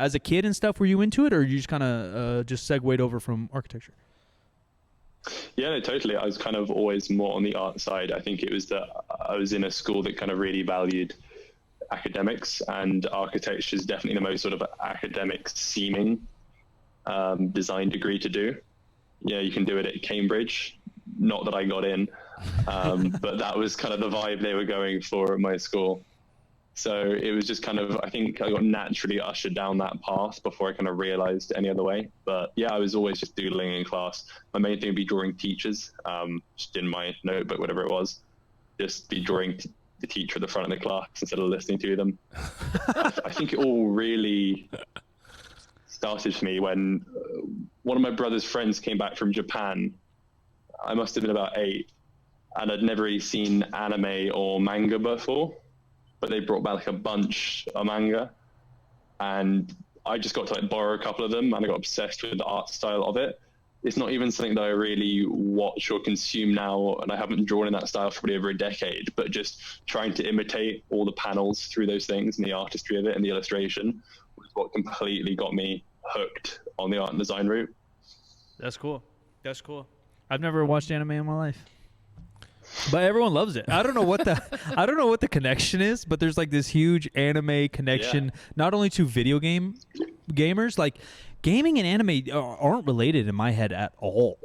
as a kid and stuff, were you into it, or you just kind of just segued over from architecture? Yeah, no, totally. I was kind of always more on the art side. I think it was that I was in a school that kind of really valued academics, and architecture is definitely the most sort of academic seeming design degree to do. Yeah, you can do it at Cambridge. Not that I got in, but that was kind of the vibe they were going for at my school. So it was just kind of, I think I got naturally ushered down that path before I kind of realized any other way. But yeah, I was always just doodling in class. My main thing would be drawing teachers, just in my notebook, whatever it was, just be drawing the teacher at the front of the class instead of listening to them. I think it all really started for me when one of my brother's friends came back from Japan. I must have been about 8, and I'd never really seen anime or manga before. But they brought back like a bunch of manga, and I just got to like borrow a couple of them, and I got obsessed with the art style of it. It's not even something that I really watch or consume now, and I haven't drawn in that style for probably over a decade, but just trying to imitate all the panels through those things and the artistry of it and the illustration was what completely got me hooked on the art and design route. That's cool. That's cool. I've never watched anime in my life, but everyone loves it. I don't know what the connection is, but there's like this huge anime connection, not only to video gamers, like gaming and anime aren't related in my head at all.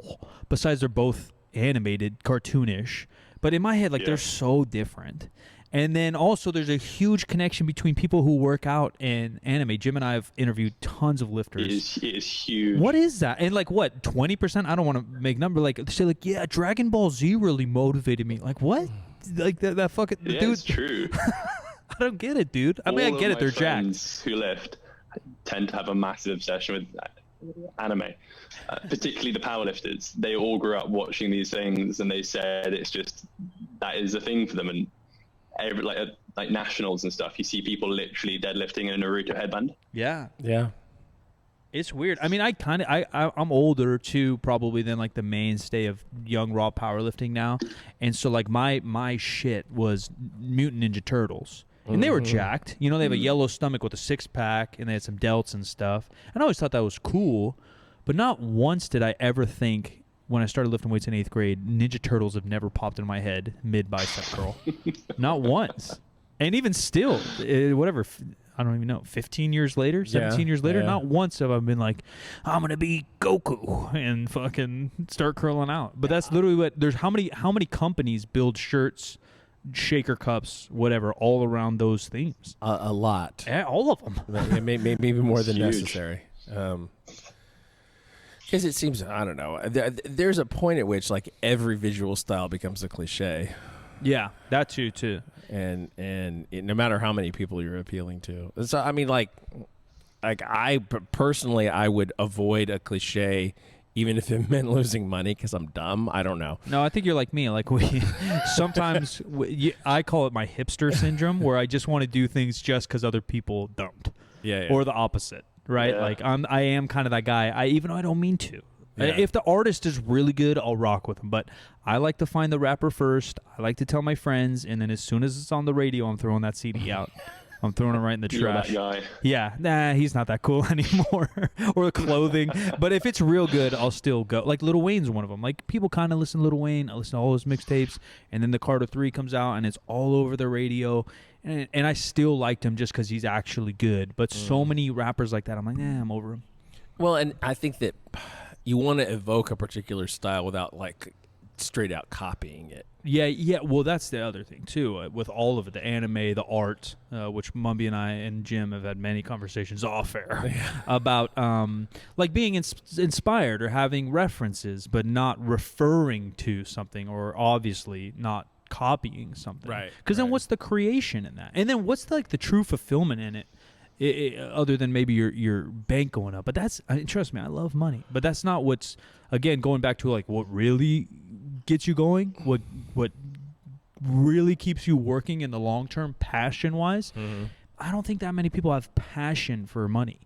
Besides, they're both animated, cartoonish, but in my head, like they're so different. And then also there's a huge connection between people who work out and anime. Jim and I have interviewed tons of lifters. It is huge. What is that? And like what, 20%? I don't want to make number. Like they say like, yeah, Dragon Ball Z really motivated me. Like what? Like that fucking dude. It's true. I don't get it, dude. I mean, I get it. They're jacked. Who lift tend to have a massive obsession with anime, particularly the powerlifters. They all grew up watching these things, and they said it's just that is a thing for them. And every like nationals and stuff, you see people literally deadlifting in a Naruto headband. Yeah. Yeah. It's weird. I mean, I'm older too, probably, than like the mainstay of young raw powerlifting now, and so like my shit was Mutant Ninja Turtles, and they were jacked. You know, they have a yellow stomach with a 6-pack, and they had some delts and stuff. And I always thought that was cool, but not once did I ever think, when I started lifting weights in 8th grade, Ninja Turtles have never popped in my head mid-bicep curl. Not once. And even still, whatever, I don't even know, 15 years later, 17 years later, not once have I been like, I'm going to be Goku and fucking start curling out. But that's literally what, there's how many companies build shirts, shaker cups, whatever, all around those themes? A lot. Yeah, all of them. Maybe more than necessary. Because it seems, I don't know, there's a point at which like every visual style becomes a cliche. Yeah, that too. And no matter how many people you're appealing to. So, I mean, like I personally, I would avoid a cliche even if it meant losing money because I'm dumb. I don't know. No, I think you're like me. Like sometimes I call it my hipster syndrome, where I just want to do things just because other people don't. Yeah. Or the opposite. Right, like I am kind of that guy. Even though I don't mean to. Yeah. If the artist is really good, I'll rock with him. But I like to find the rapper first. I like to tell my friends, and then as soon as it's on the radio, I'm throwing that CD out. I'm throwing it right in the trash. You're that guy. Yeah, nah, he's not that cool anymore. Or the clothing. But if it's real good, I'll still go. Like Lil Wayne's one of them. Like people kind of listen to Lil Wayne. I listen to all his mixtapes, and then the Carter 3 comes out, and it's all over the radio. And I still liked him just because he's actually good. But so many rappers like that, I'm like, I'm over him. Well, and I think that you want to evoke a particular style without like straight out copying it. Yeah. Well, that's the other thing too. With all of it, the anime, the art, which Munby and I and Jim have had many conversations off air about, like being inspired or having references, but not referring to something, or obviously not copying something, right? Because then what's the creation in that, and then what's the true fulfillment in it, other than maybe your bank going up? But that's, trust me, I love money, but that's not what's, again, going back to like what really gets you going, what really keeps you working in the long term, passion wise. I don't think that many people have passion for money.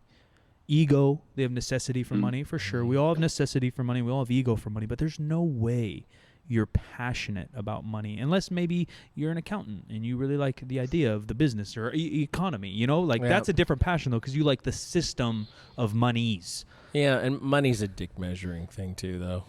Ego, they have necessity for money, for sure. We all have necessity for money, we all have ego for money, but there's no way you're passionate about money, unless maybe you're an accountant and you really like the idea of the business or economy, you know, like that's a different passion though, because you like the system of monies. Yeah, and money's a dick measuring thing too, though.